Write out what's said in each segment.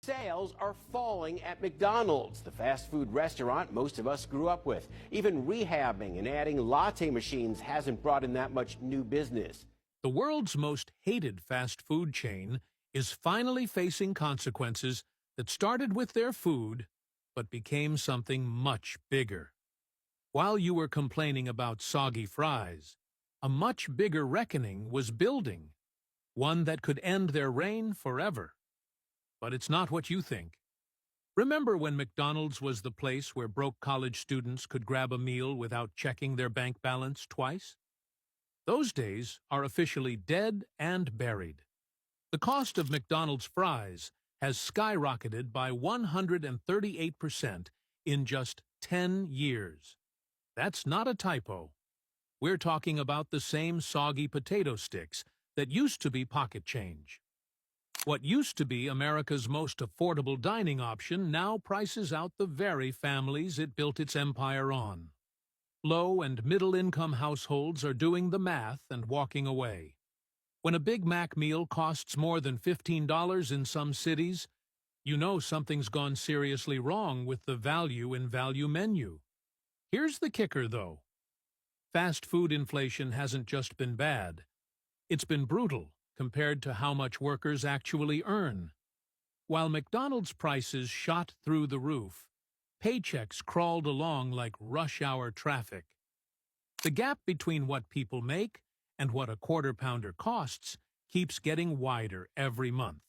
Sales are falling at McDonald's, the fast food restaurant most of us grew up with. Even rehabbing and adding latte machines hasn't brought in that much new business. The world's most hated fast food chain is finally facing consequences that started with their food but became something much bigger. While you were complaining about soggy fries, a much bigger reckoning was building, one that could end their reign forever. But it's not what you think. Remember when McDonald's was the place where broke college students could grab a meal without checking their bank balance twice? Those days are officially dead and buried. The cost of McDonald's fries has skyrocketed by 138% in just 10 years. That's not a typo. We're talking about the same soggy potato sticks that used to be pocket change. What used to be America's most affordable dining option now prices out the very families it built its empire on. Low- and middle-income households are doing the math and walking away. When a Big Mac meal costs more than $15 in some cities, you know something's gone seriously wrong with the value in value menu. Here's the kicker, though. Fast food inflation hasn't just been bad. It's been brutal compared to how much workers actually earn. While McDonald's prices shot through the roof, paychecks crawled along like rush-hour traffic. The gap between what people make and what a quarter-pounder costs keeps getting wider every month.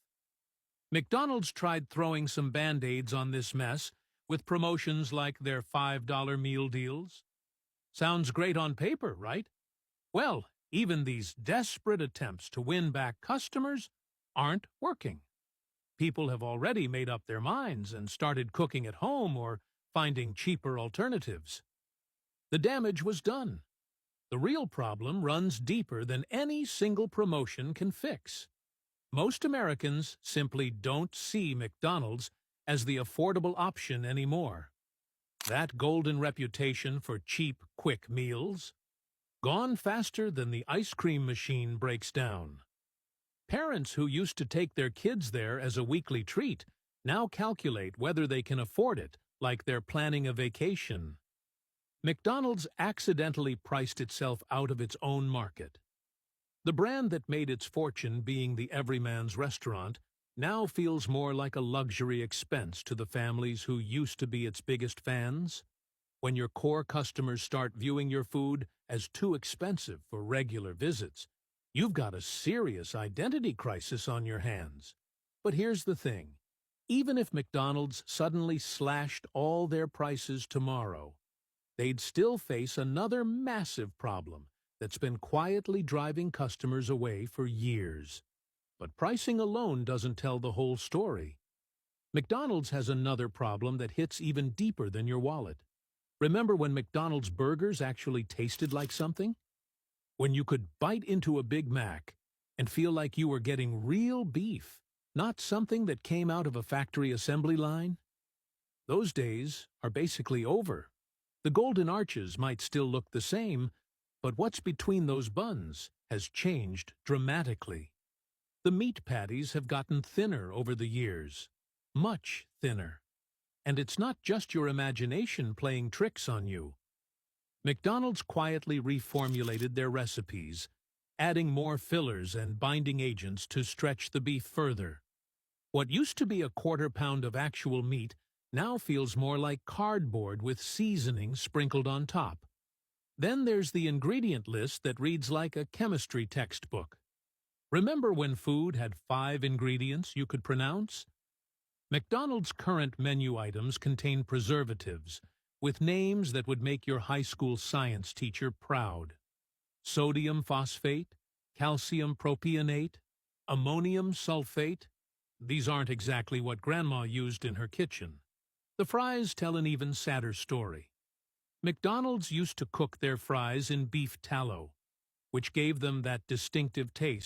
McDonald's tried throwing some Band-Aids on this mess with promotions like their $5 meal deals. Sounds great on paper, right? Well, even these desperate attempts to win back customers aren't working. People have already made up their minds and started cooking at home or finding cheaper alternatives. The damage was done. The real problem runs deeper than any single promotion can fix. Most Americans simply don't see McDonald's as the affordable option anymore. That golden reputation for cheap, quick meals, gone faster than the ice cream machine breaks down. Parents who used to take their kids there as a weekly treat now calculate whether they can afford it, like they're planning a vacation. McDonald's accidentally priced itself out of its own market. The brand that made its fortune being the everyman's restaurant now feels more like a luxury expense to the families who used to be its biggest fans. When your core customers start viewing your food as too expensive for regular visits, you've got a serious identity crisis on your hands. But here's the thing. Even if McDonald's suddenly slashed all their prices tomorrow, they'd still face another massive problem that's been quietly driving customers away for years. But pricing alone doesn't tell the whole story. McDonald's has another problem that hits even deeper than your wallet. Remember when McDonald's burgers actually tasted like something? When you could bite into a Big Mac and feel like you were getting real beef, not something that came out of a factory assembly line? Those days are basically over. The golden arches might still look the same, but what's between those buns has changed dramatically. The meat patties have gotten thinner over the years, much thinner. And it's not just your imagination playing tricks on you. McDonald's quietly reformulated their recipes, adding more fillers and binding agents to stretch the beef further. What used to be a quarter pound of actual meat now feels more like cardboard with seasoning sprinkled on top. Then there's the ingredient list that reads like a chemistry textbook. Remember when food had 5 ingredients you could pronounce? McDonald's current menu items contain preservatives with names that would make your high school science teacher proud. Sodium phosphate, calcium propionate, ammonium sulfate. These aren't exactly what Grandma used in her kitchen. The fries tell an even sadder story. McDonald's used to cook their fries in beef tallow, which gave them that distinctive taste